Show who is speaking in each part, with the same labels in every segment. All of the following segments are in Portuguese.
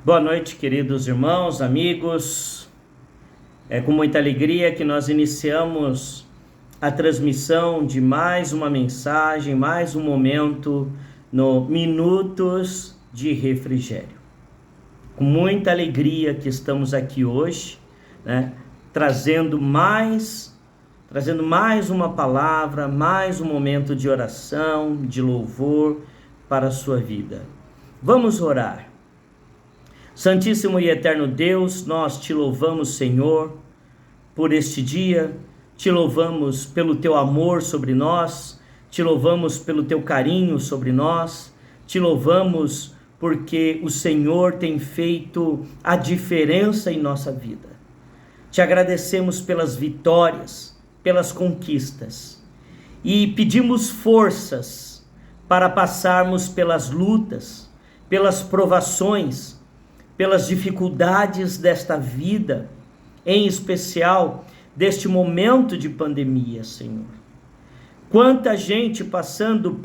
Speaker 1: Boa noite, queridos irmãos, amigos. É com muita alegria que nós iniciamos a transmissão de mais uma mensagem, mais um momento no Minutos de Refrigério. Com muita alegria que estamos aqui hoje, trazendo mais uma palavra, mais um momento de oração, de louvor para a sua vida. Vamos orar. Santíssimo e eterno Deus, nós te louvamos, Senhor, por este dia, te louvamos pelo teu amor sobre nós, te louvamos pelo teu carinho sobre nós, te louvamos porque o Senhor tem feito a diferença em nossa vida. Te agradecemos pelas vitórias, pelas conquistas e pedimos forças para passarmos pelas lutas, pelas provações, pelas dificuldades desta vida, em especial deste momento de pandemia, Senhor. Quanta gente passando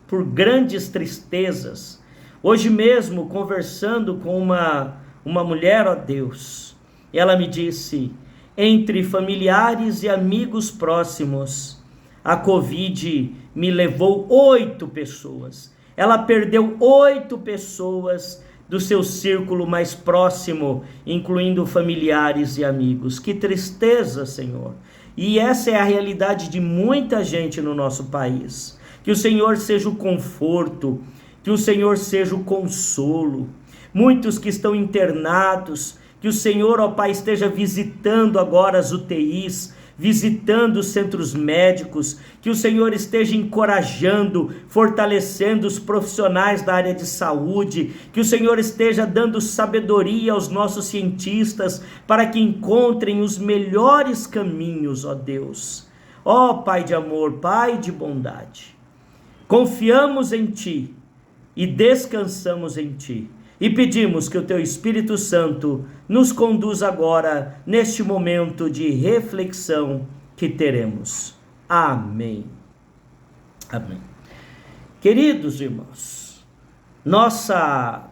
Speaker 1: por grandes tristezas. Hoje mesmo, conversando com uma mulher, ó Deus, ela me disse, entre familiares e amigos próximos, a Covid me levou 8 pessoas. Ela perdeu 8 pessoas do seu círculo mais próximo, incluindo familiares e amigos. Que tristeza, Senhor. E essa é a realidade de muita gente no nosso país. Que o Senhor seja o conforto, que o Senhor seja o consolo. Muitos que estão internados, que o Senhor, ó Pai, esteja visitando agora as UTIs, visitando os centros médicos, que o Senhor esteja encorajando, fortalecendo os profissionais da área de saúde, que o Senhor esteja dando sabedoria aos nossos cientistas, para que encontrem os melhores caminhos, ó Deus. Ó Pai de amor, Pai de bondade, confiamos em Ti e descansamos em Ti. E pedimos que o Teu Espírito Santo nos conduza agora neste momento de reflexão que teremos. Amém. Amém. Queridos irmãos, nossa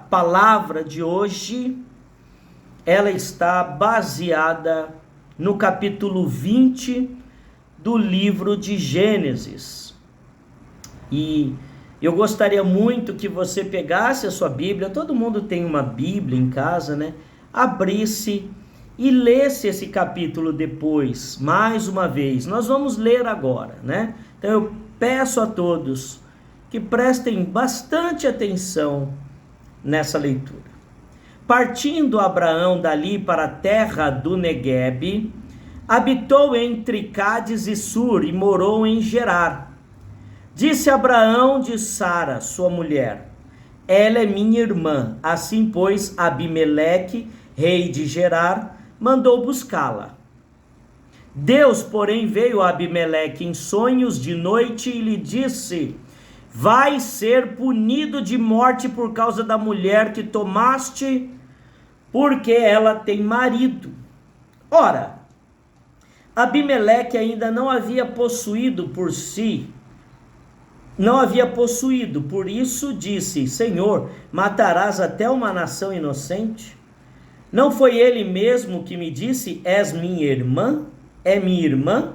Speaker 1: palavra de hoje, ela está baseada no capítulo 20 do livro de Gênesis. E eu gostaria muito que você pegasse a sua Bíblia, todo mundo tem uma Bíblia em casa, abrisse e lesse esse capítulo depois, mais uma vez. Nós vamos ler agora, Então eu peço a todos que prestem bastante atenção nessa leitura. Partindo Abraão dali para a terra do Neguebe, habitou entre Cádiz e Sur e morou em Gerar. Disse Abraão de Sara, sua mulher, ela é minha irmã. Assim, pois, Abimeleque, rei de Gerar, mandou buscá-la. Deus, porém, veio a Abimeleque em sonhos de noite e lhe disse, vai ser punido de morte por causa da mulher que tomaste, porque ela tem marido. Ora, Abimeleque ainda não havia possuído, por isso disse, Senhor, matarás até uma nação inocente? Não foi ele mesmo que me disse, és minha irmã? É minha irmã?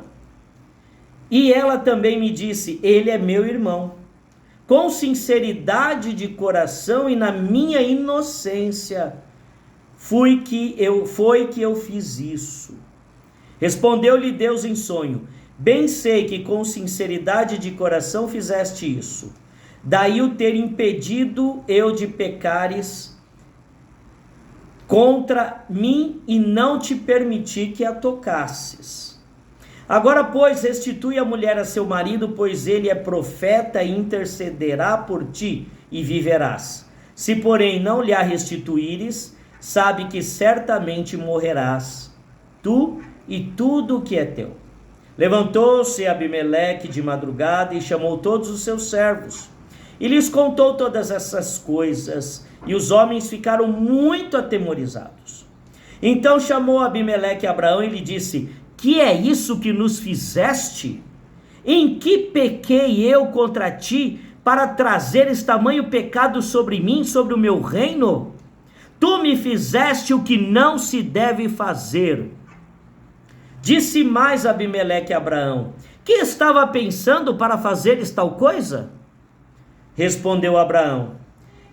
Speaker 1: E ela também me disse, ele é meu irmão. Com sinceridade de coração e na minha inocência, foi que eu fiz isso. Respondeu-lhe Deus em sonho, bem sei que com sinceridade de coração fizeste isso. Daí o ter impedido eu de pecares contra mim e não te permiti que a tocasses. Agora, pois, restitui a mulher a seu marido, pois ele é profeta e intercederá por ti e viverás. Se, porém, não lhe a restituíres, sabe que certamente morrerás, tu e tudo o que é teu. Levantou-se Abimeleque de madrugada e chamou todos os seus servos, e lhes contou todas essas coisas, e os homens ficaram muito atemorizados. Então chamou Abimeleque a Abraão e lhe disse, que é isso que nos fizeste? Em que pequei eu contra ti, para trazeres tamanho pecado sobre mim, sobre o meu reino? tu me fizeste o que não se deve fazer. Disse mais Abimeleque a Abraão: que estava pensando para fazeres tal coisa? Respondeu Abraão: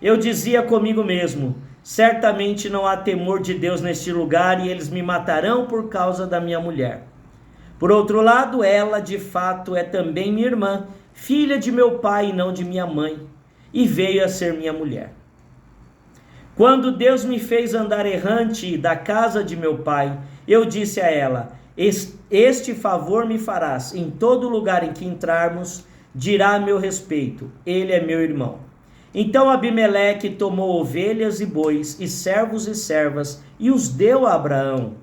Speaker 1: eu dizia comigo mesmo, certamente não há temor de Deus neste lugar, e eles me matarão por causa da minha mulher. Por outro lado, ela de fato é também minha irmã, filha de meu pai e não de minha mãe, e veio a ser minha mulher. Quando Deus me fez andar errante da casa de meu pai, eu disse a ela: este favor me farás, em todo lugar em que entrarmos, dirá a meu respeito, ele é meu irmão. Então Abimeleque tomou ovelhas e bois, e servos e servas, e os deu a Abraão,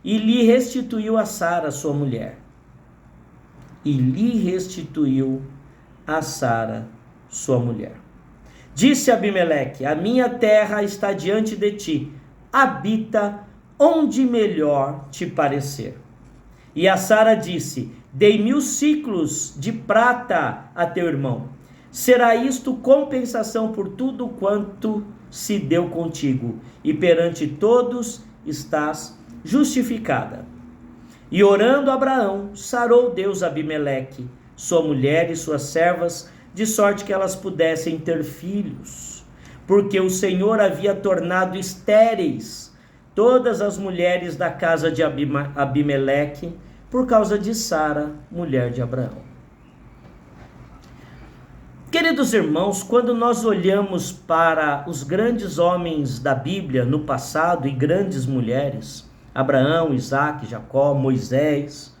Speaker 1: e lhe restituiu a Sara, sua mulher. E lhe restituiu a Sara, sua mulher. Disse Abimeleque: a minha terra está diante de ti, habita onde melhor te parecer. E a Sara disse: dei 1000 siclos de prata a teu irmão. Será isto compensação por tudo quanto se deu contigo, e perante todos estás justificada. E orando Abraão, sarou Deus Abimeleque, sua mulher e suas servas, de sorte que elas pudessem ter filhos, porque o Senhor havia tornado estéreis todas as mulheres da casa de Abimeleque, por causa de Sara, mulher de Abraão. Queridos irmãos, quando nós olhamos para os grandes homens da Bíblia no passado e grandes mulheres, Abraão, Isaque, Jacó, Moisés,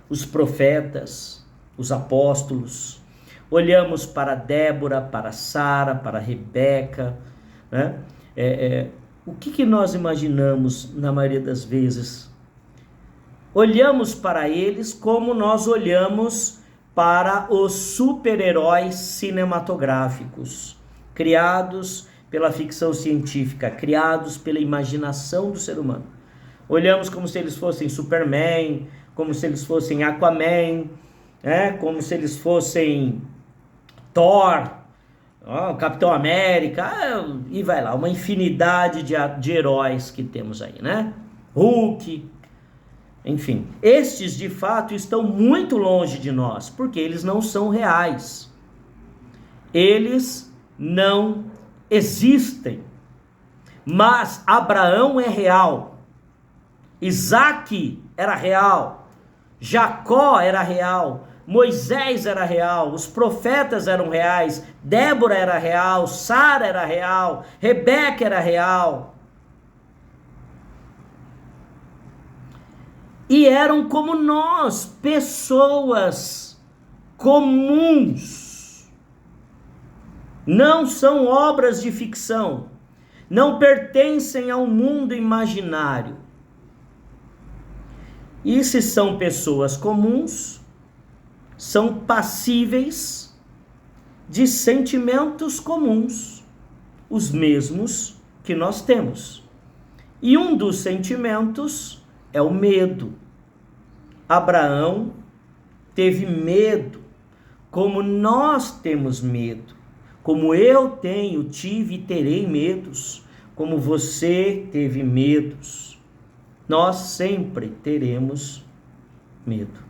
Speaker 1: os profetas, os apóstolos, olhamos para Débora, para Sara, para Rebeca, né? O que nós imaginamos na maioria das vezes? Olhamos para eles como nós olhamos para os super-heróis cinematográficos, criados pela ficção científica, criados pela imaginação do ser humano. Olhamos como se eles fossem Superman, como se eles fossem Aquaman, como se eles fossem Thor, Capitão América, e vai lá, uma infinidade de heróis que temos aí, né? Hulk. Enfim, estes de fato estão muito longe de nós, porque eles não são reais. Eles não existem. Mas Abraão é real. Isaque era real. Jacó era real. Moisés era real. Os profetas eram reais. Débora era real. Sara era real. Rebeca era real. E eram como nós, pessoas comuns. Não são obras de ficção. Não pertencem ao mundo imaginário. E se são pessoas comuns, são passíveis de sentimentos comuns, os mesmos que nós temos. E um dos sentimentos é o medo. Abraão teve medo, como nós temos medo, como eu tenho, tive e terei medos, como você teve medos. Nós sempre teremos medo.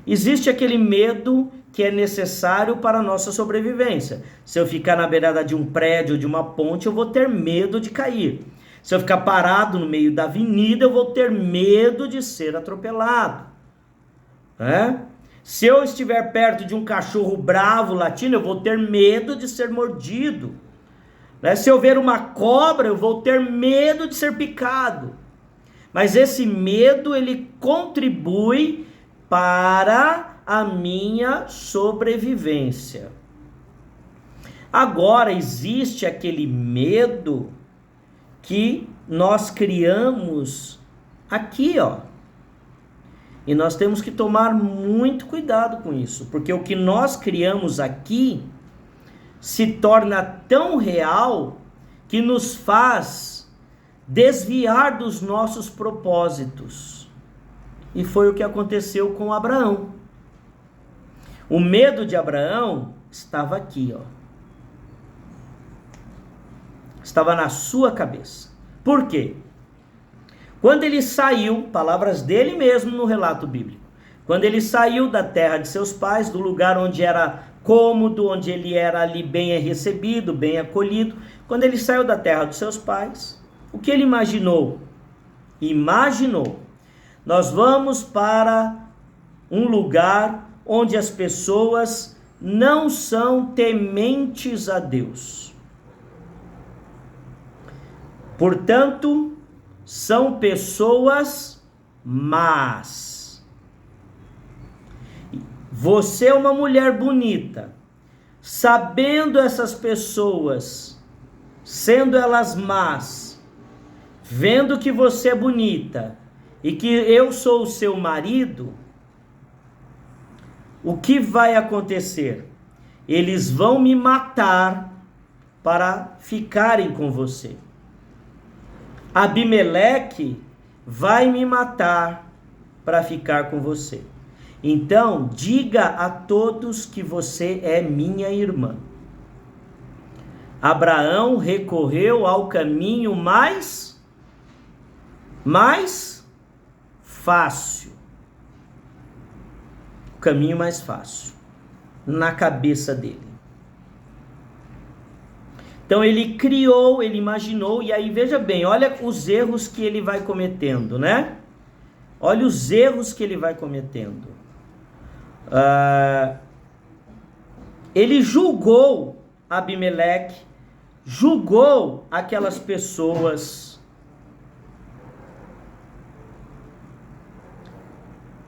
Speaker 1: Existe aquele medo que é necessário para a nossa sobrevivência. Se eu ficar na beirada de um prédio, de uma ponte, eu vou ter medo de cair. Se eu ficar parado no meio da avenida, eu vou ter medo de ser atropelado. Se eu estiver perto de um cachorro bravo latindo, eu vou ter medo de ser mordido. Se eu ver uma cobra, eu vou ter medo de ser picado. Mas esse medo, ele contribui para a minha sobrevivência. Agora, existe aquele medo que nós criamos aqui, E nós temos que tomar muito cuidado com isso, porque o que nós criamos aqui se torna tão real que nos faz desviar dos nossos propósitos. E foi o que aconteceu com Abraão. O medo de Abraão estava aqui, Estava na sua cabeça. Por quê? Quando ele saiu, palavras dele mesmo no relato bíblico, quando ele saiu da terra de seus pais, do lugar onde era cômodo, onde ele era ali bem recebido, bem acolhido, quando ele saiu da terra dos seus pais, o que ele imaginou? Nós vamos para um lugar onde as pessoas não são tementes a Deus. Portanto, são pessoas más. Você é uma mulher bonita, sabendo essas pessoas, sendo elas más, vendo que você é bonita e que eu sou o seu marido, o que vai acontecer? Eles vão me matar para ficarem com você. Abimeleque vai me matar para ficar com você. Então, diga a todos que você é minha irmã. Abraão recorreu ao caminho mais fácil. O caminho mais fácil, na cabeça dele. Então ele criou, ele imaginou, e aí veja bem, olha os erros que ele vai cometendo, né? Olha os erros que ele vai cometendo. Ele julgou Abimeleque, julgou aquelas pessoas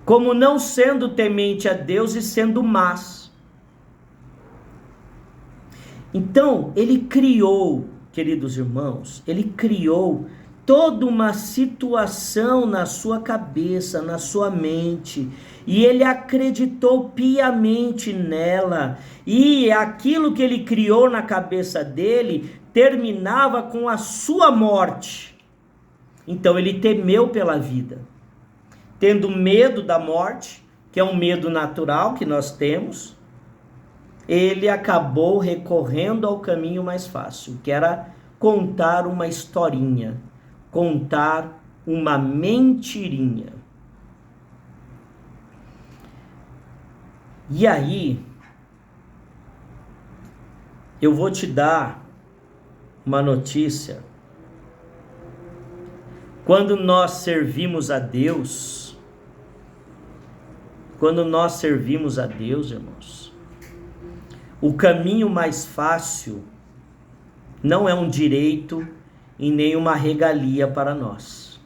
Speaker 1: como não sendo temente a Deus e sendo más. Então, ele criou, queridos irmãos, ele criou toda uma situação na sua cabeça, na sua mente, e ele acreditou piamente nela, e aquilo que ele criou na cabeça dele terminava com a sua morte. Então ele temeu pela vida, tendo medo da morte, que é um medo natural que nós temos. Ele acabou recorrendo ao caminho mais fácil, que era contar uma historinha, contar uma mentirinha. E aí, eu vou te dar uma notícia. Quando nós servimos a Deus, irmãos, o caminho mais fácil não é um direito e nem uma regalia para nós.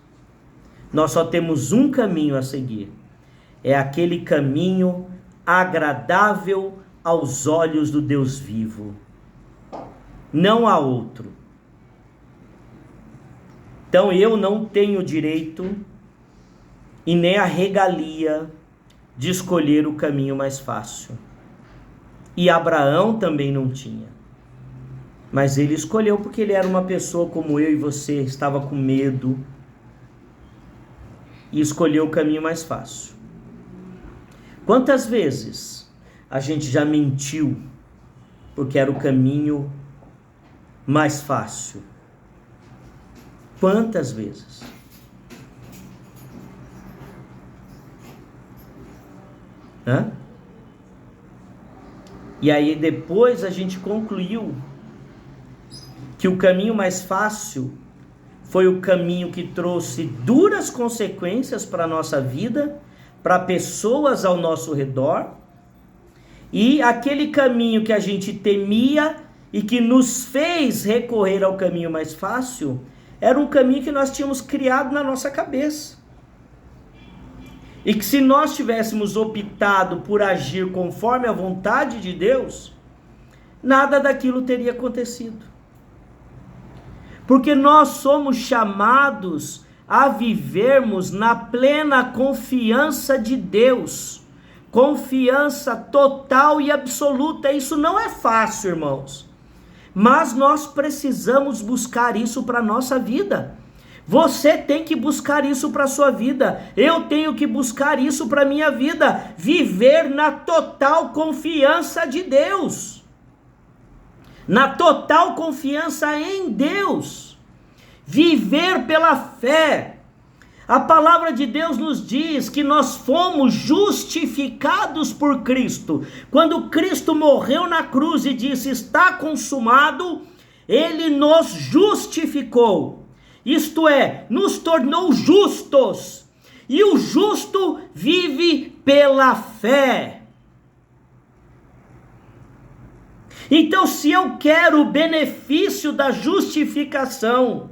Speaker 1: Nós só temos um caminho a seguir. É aquele caminho agradável aos olhos do Deus vivo. Não há outro. Então eu não tenho direito e nem a regalia de escolher o caminho mais fácil. E Abraão também não tinha. Mas ele escolheu porque ele era uma pessoa como eu e você, estava com medo e escolheu o caminho mais fácil. Quantas vezes a gente já mentiu porque era o caminho mais fácil? Quantas vezes? E aí depois a gente concluiu que o caminho mais fácil foi o caminho que trouxe duras consequências para a nossa vida, para pessoas ao nosso redor, e aquele caminho que a gente temia e que nos fez recorrer ao caminho mais fácil, era um caminho que nós tínhamos criado na nossa cabeça. E que se nós tivéssemos optado por agir conforme a vontade de Deus, nada daquilo teria acontecido. Porque nós somos chamados a vivermos na plena confiança de Deus. Confiança total e absoluta. Isso não é fácil, irmãos. Mas nós precisamos buscar isso para a nossa vida. Você tem que buscar isso para a sua vida. Eu tenho que buscar isso para a minha vida. Viver na total confiança de Deus. Na total confiança em Deus. viver pela fé. A palavra de Deus nos diz que nós fomos justificados por Cristo. Quando Cristo morreu na cruz e disse: está consumado, ele nos justificou. Isto é, nos tornou justos. E o justo vive pela fé. Então, se eu quero o benefício da justificação,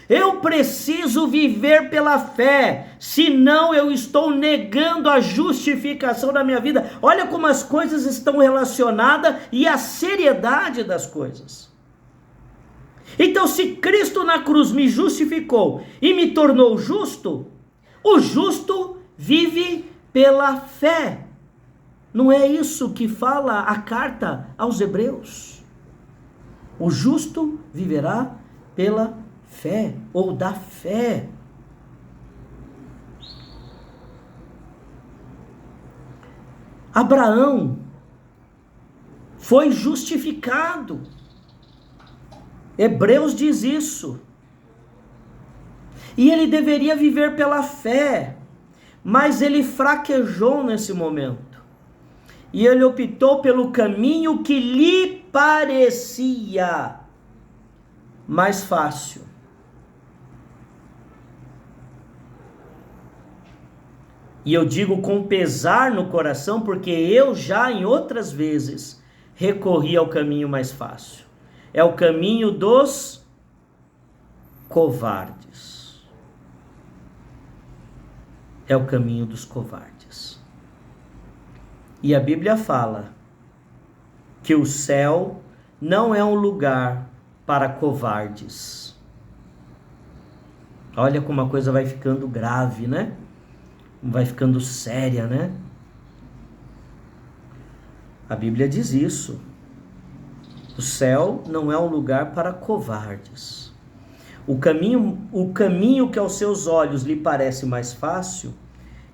Speaker 1: eu preciso viver pela fé, senão eu estou negando a justificação da minha vida. Olha como as coisas estão relacionadas e a seriedade das coisas. Então, se Cristo na cruz me justificou e me tornou justo, o justo vive pela fé. Não é isso que fala a carta aos Hebreus? O justo viverá pela fé, ou da fé. Abraão foi justificado. Hebreus diz isso. E ele deveria viver pela fé, mas ele fraquejou nesse momento. E ele optou pelo caminho que lhe parecia mais fácil. E eu digo com pesar no coração, porque eu já em outras vezes recorri ao caminho mais fácil. É o caminho dos covardes. É o caminho dos covardes. E a Bíblia fala que o céu não é um lugar para covardes. Olha como a coisa vai ficando grave, né? Vai ficando séria, né? A Bíblia diz isso. O céu não é um lugar para covardes. O caminho que aos seus olhos lhe parece mais fácil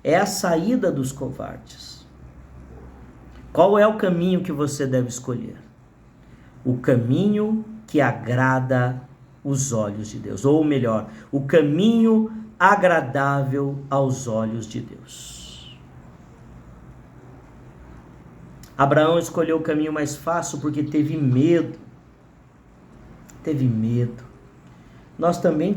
Speaker 1: é a saída dos covardes. Qual é o caminho que você deve escolher? O caminho que agrada os olhos de Deus, ou melhor, o caminho agradável aos olhos de Deus. Abraão escolheu o caminho mais fácil porque teve medo. Teve medo. Nós também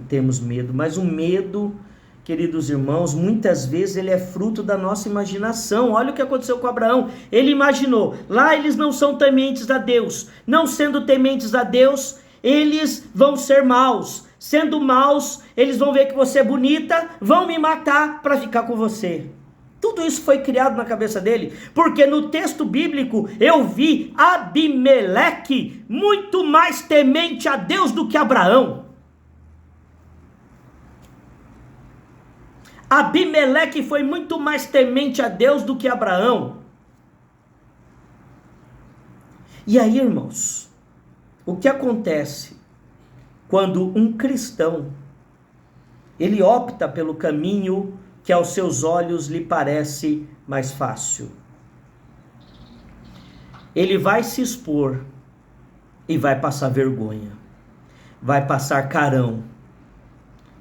Speaker 1: temos medo, mas o medo, queridos irmãos, muitas vezes ele é fruto da nossa imaginação. Olha o que aconteceu com Abraão. Ele imaginou, lá eles não são tementes a Deus. Não sendo tementes a Deus, eles vão ser maus. Sendo maus, eles vão ver que você é bonita, vão me matar para ficar com você. Tudo isso foi criado na cabeça dele, porque no texto bíblico eu vi Abimeleque muito mais temente a Deus do que Abraão. Abimeleque foi muito mais temente a Deus do que Abraão. E aí, irmãos, o que acontece quando um cristão, ele opta pelo caminho que aos seus olhos lhe parece mais fácil? Ele vai se expor e vai passar vergonha, vai passar carão.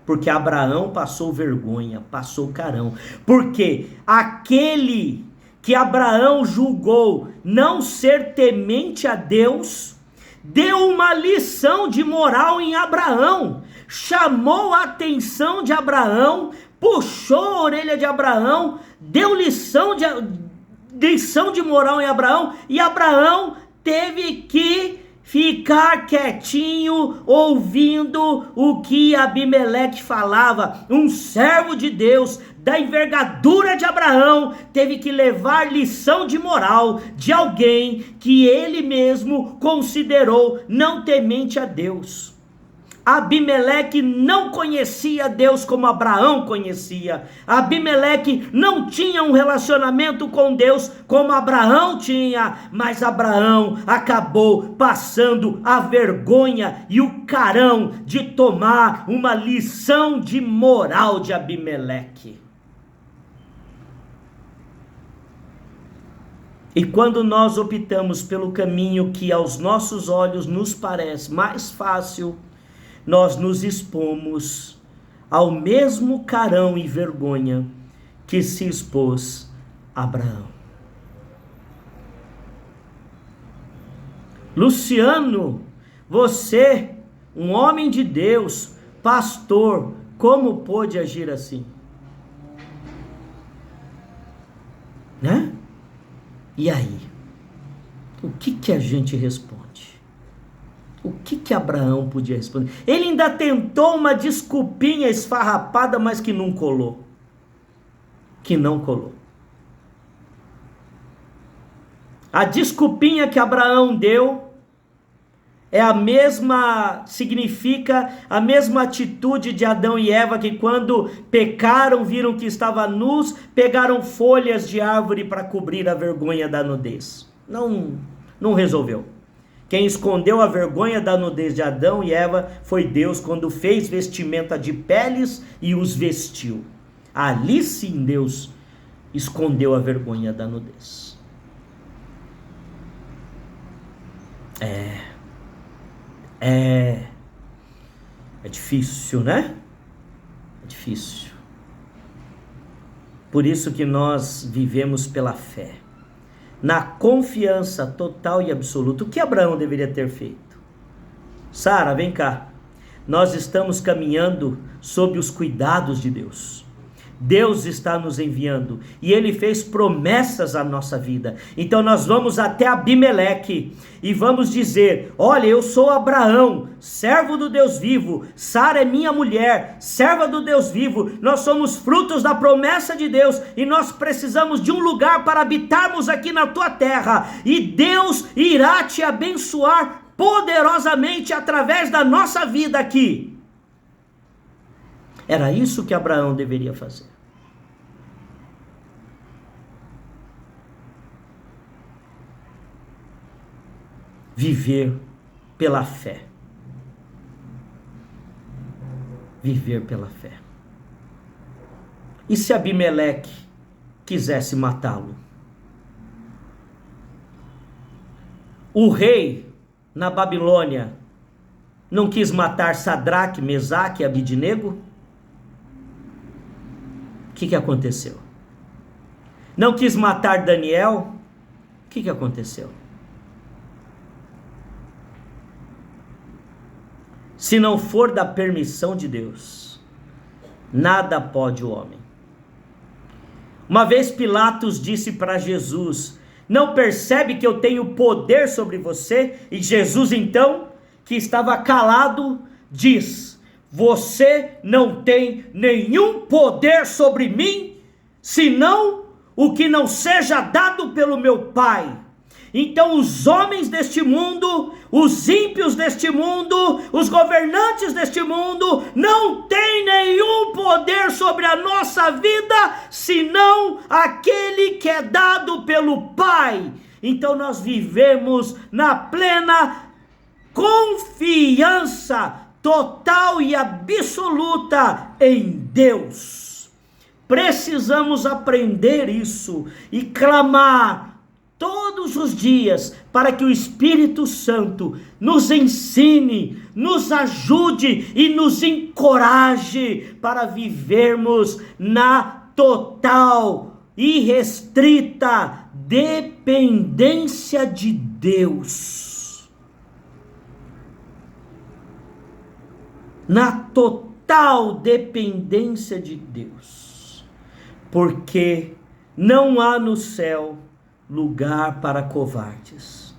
Speaker 1: Porque Abraão passou vergonha, passou carão. Porque aquele que Abraão julgou não ser temente a Deus, deu uma lição de moral em Abraão, chamou a atenção de Abraão, puxou a orelha de Abraão, deu lição de moral em Abraão, e Abraão teve que ficar quietinho, ouvindo o que Abimeleque falava. Um servo de Deus, da envergadura de Abraão, teve que levar lição de moral de alguém que ele mesmo considerou não temente a Deus. Abimeleque não conhecia Deus como Abraão conhecia. Abimeleque não tinha um relacionamento com Deus como Abraão tinha, mas Abraão acabou passando a vergonha e o carão de tomar uma lição de moral de Abimeleque. E quando nós optamos pelo caminho que aos nossos olhos nos parece mais fácil, nós nos expomos ao mesmo carão e vergonha que se expôs Abraão. Luciano, você, um homem de Deus, pastor, como pôde agir assim? Né? E aí? O que a gente responde? O que Abraão podia responder? Ele ainda tentou uma desculpinha esfarrapada, mas que não colou. Que não colou. A desculpinha que Abraão deu é a mesma, significa a mesma atitude de Adão e Eva, que quando pecaram, viram que estavam nus, pegaram folhas de árvore para cobrir a vergonha da nudez. Não resolveu. Quem escondeu a vergonha da nudez de Adão e Eva foi Deus, quando fez vestimenta de peles e os vestiu. Ali sim Deus escondeu a vergonha da nudez. É difícil, né? É difícil. Por isso que nós vivemos pela fé, na confiança total e absoluta. O que Abraão deveria ter feito? Sara, vem cá. Nós estamos caminhando sob os cuidados de Deus. Deus está nos enviando e Ele fez promessas à nossa vida. Então nós vamos até Abimeleque e vamos dizer: olha, eu sou Abraão, servo do Deus vivo. Sara é minha mulher, serva do Deus vivo. Nós somos frutos da promessa de Deus e nós precisamos de um lugar para habitarmos aqui na tua terra. E Deus irá te abençoar poderosamente através da nossa vida aqui. Era isso que Abraão deveria fazer. Viver pela fé. Viver pela fé. E se Abimeleque quisesse matá-lo? O rei na Babilônia não quis matar Sadraque, Mesaque e Abidnego? O que aconteceu? Não quis matar Daniel? O que aconteceu? Se não for da permissão de Deus, nada pode o homem. Uma vez Pilatos disse para Jesus: não percebe que eu tenho poder sobre você? E Jesus então, que estava calado, diz: você não tem nenhum poder sobre mim, senão o que não seja dado pelo meu Pai. Então os homens deste mundo, os ímpios deste mundo, os governantes deste mundo, não têm nenhum poder sobre a nossa vida, senão aquele que é dado pelo Pai. Então nós vivemos na plena confiança total e absoluta em Deus. Precisamos aprender isso e clamar todos os dias para que o Espírito Santo nos ensine, nos ajude e nos encoraje para vivermos na total e restrita dependência de Deus. Na total dependência de Deus, porque não há no céu lugar para covardes.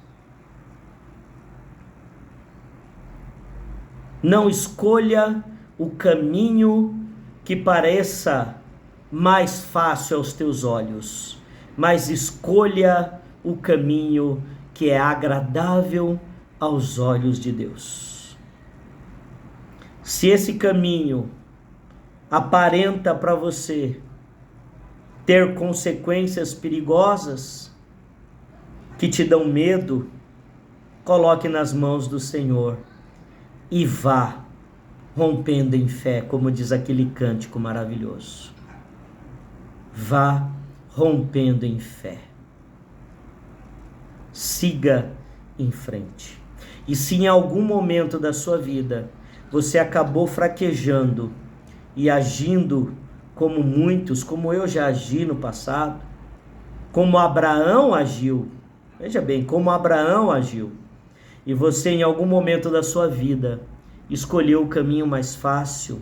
Speaker 1: Não escolha o caminho que pareça mais fácil aos teus olhos, mas escolha o caminho que é agradável aos olhos de Deus. Se esse caminho aparenta para você ter consequências perigosas, que te dão medo, coloque nas mãos do Senhor e vá rompendo em fé, como diz aquele cântico maravilhoso. Vá rompendo em fé. Siga em frente. E se em algum momento da sua vida você acabou fraquejando e agindo como muitos, como eu já agi no passado, como Abraão agiu. Veja bem, como Abraão agiu. E você, em algum momento da sua vida, escolheu o caminho mais fácil.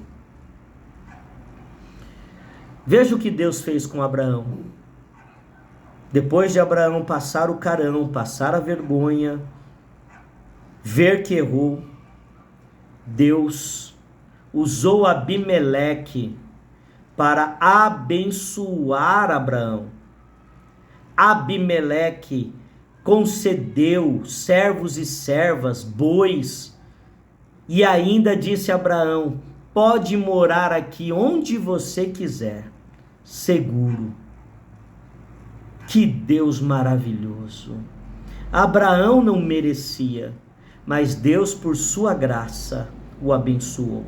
Speaker 1: Veja o que Deus fez com Abraão. Depois de Abraão passar o carão, passar a vergonha, ver que errou, Deus usou Abimeleque para abençoar Abraão. Abimeleque concedeu servos e servas, bois, e ainda disse a Abraão: pode morar aqui onde você quiser, seguro. Que Deus maravilhoso! Abraão não merecia, mas Deus, por sua graça, o abençoou.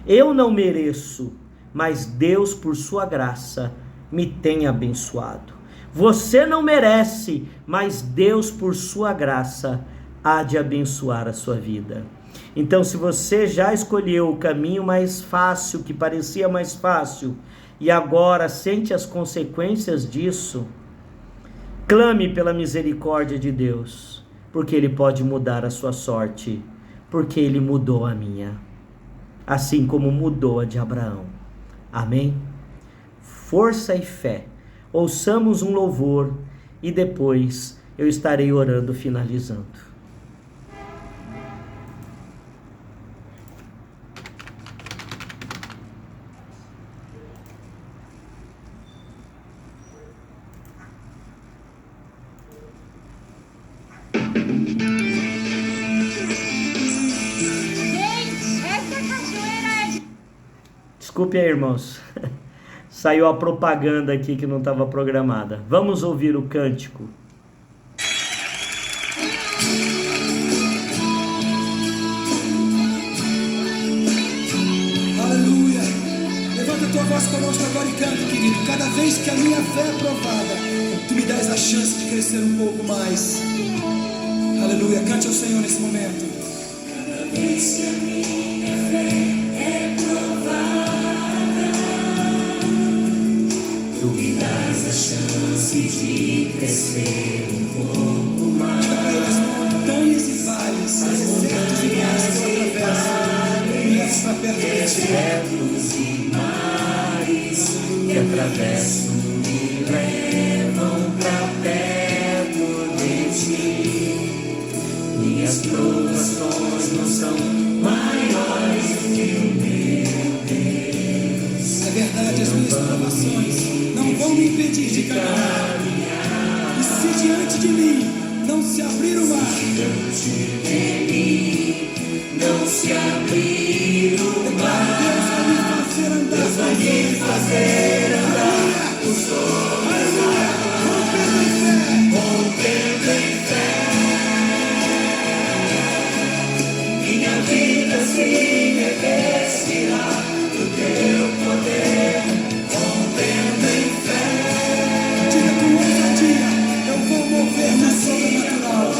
Speaker 1: Eu não mereço, mas Deus, por sua graça, me tem abençoado. Você não merece, mas Deus, por sua graça, há de abençoar a sua vida. Então, se você já escolheu o caminho mais fácil, que parecia mais fácil, e agora sente as consequências disso, clame pela misericórdia de Deus, porque Ele pode mudar a sua sorte, porque Ele mudou a minha, assim como mudou a de Abraão. Amém? Força e fé. Ouçamos um louvor e depois eu estarei orando, finalizando. Desculpe aí, irmãos. Saiu a propaganda aqui que não estava programada. Vamos ouvir o cântico.
Speaker 2: Aleluia. Levanta a tua voz conosco agora e canta, querido. Cada vez que a minha fé é provada, tu me dás a chance de crescer um pouco mais. Aleluia. Cante ao Senhor nesse momento. Cada vez que a minha fé é provada, tu me dás a chance de crescer um pouco mais. As montanhas e vales, desertos e mares que eu atravesso, me leves para perto de ti. Desertos e mares que atravesso me levam para perto de ti. Minhas provações não são maiores que o meu Deus. É verdade, as minhas provações não vão me impedir de caminhar. E se diante de mim não se abrir o mar, diante de mim não se abrir o mar, Deus vai me fazer andar por sobre o mar, rompendo em fé. Minha vida se revestirá do teu poder, rompendo em fé. Diga com ousadia: eu vou mover no sobrenatural.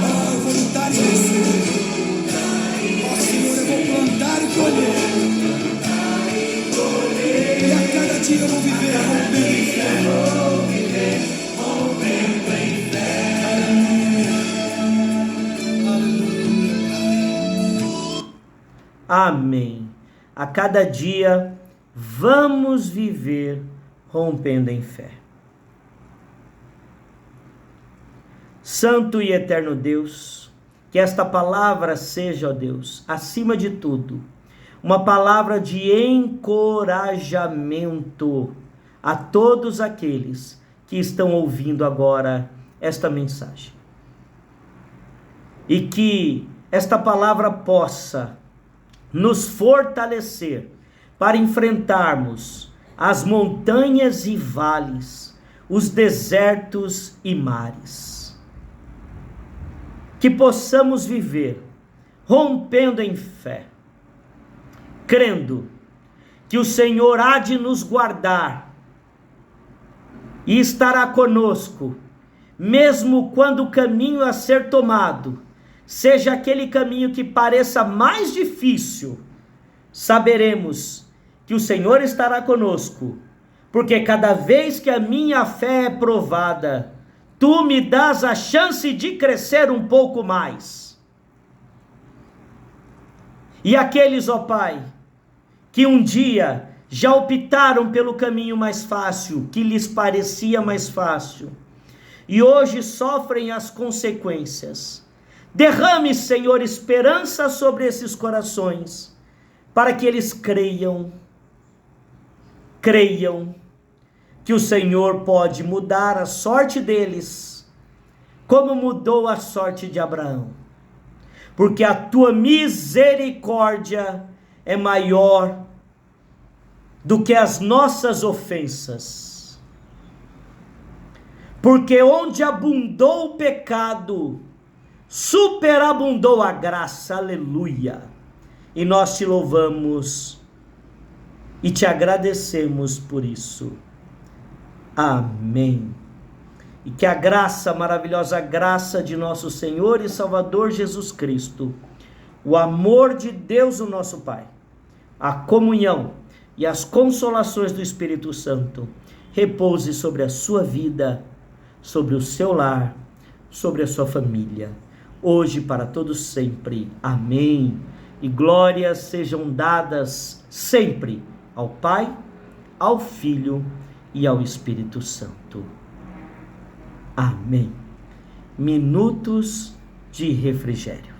Speaker 2: Oh, eu vou lutar e vencer. Oh, Senhor, eu vou plantar e colher. E a cada dia eu vou viver rompendo em fé.
Speaker 1: Amém. A cada dia vamos viver rompendo em fé. Santo e eterno Deus, que esta palavra seja, ó Deus, acima de tudo, uma palavra de encorajamento a todos aqueles que estão ouvindo agora esta mensagem. E que esta palavra possa nos fortalecer para enfrentarmos as montanhas e vales, os desertos e mares. Que possamos viver rompendo em fé, crendo que o Senhor há de nos guardar e estará conosco, mesmo quando o caminho a ser tomado seja aquele caminho que pareça mais difícil, saberemos que o Senhor estará conosco, porque cada vez que a minha fé é provada, tu me dás a chance de crescer um pouco mais. E aqueles, ó Pai, que um dia já optaram pelo caminho mais fácil, que lhes parecia mais fácil, e hoje sofrem as consequências, derrame, Senhor, esperança sobre esses corações, para que eles creiam que o Senhor pode mudar a sorte deles, como mudou a sorte de Abraão, porque a tua misericórdia é maior do que as nossas ofensas, porque onde abundou o pecado, superabundou a graça, aleluia, e nós te louvamos e te agradecemos por isso, amém. E que a graça, maravilhosa graça de nosso Senhor e Salvador Jesus Cristo, o amor de Deus o nosso Pai, a comunhão e as consolações do Espírito Santo repouse sobre a sua vida, sobre o seu lar, sobre a sua família, hoje e para todos sempre, amém. E glórias sejam dadas sempre ao Pai, ao Filho e ao Espírito Santo, amém. Minutos de refrigério.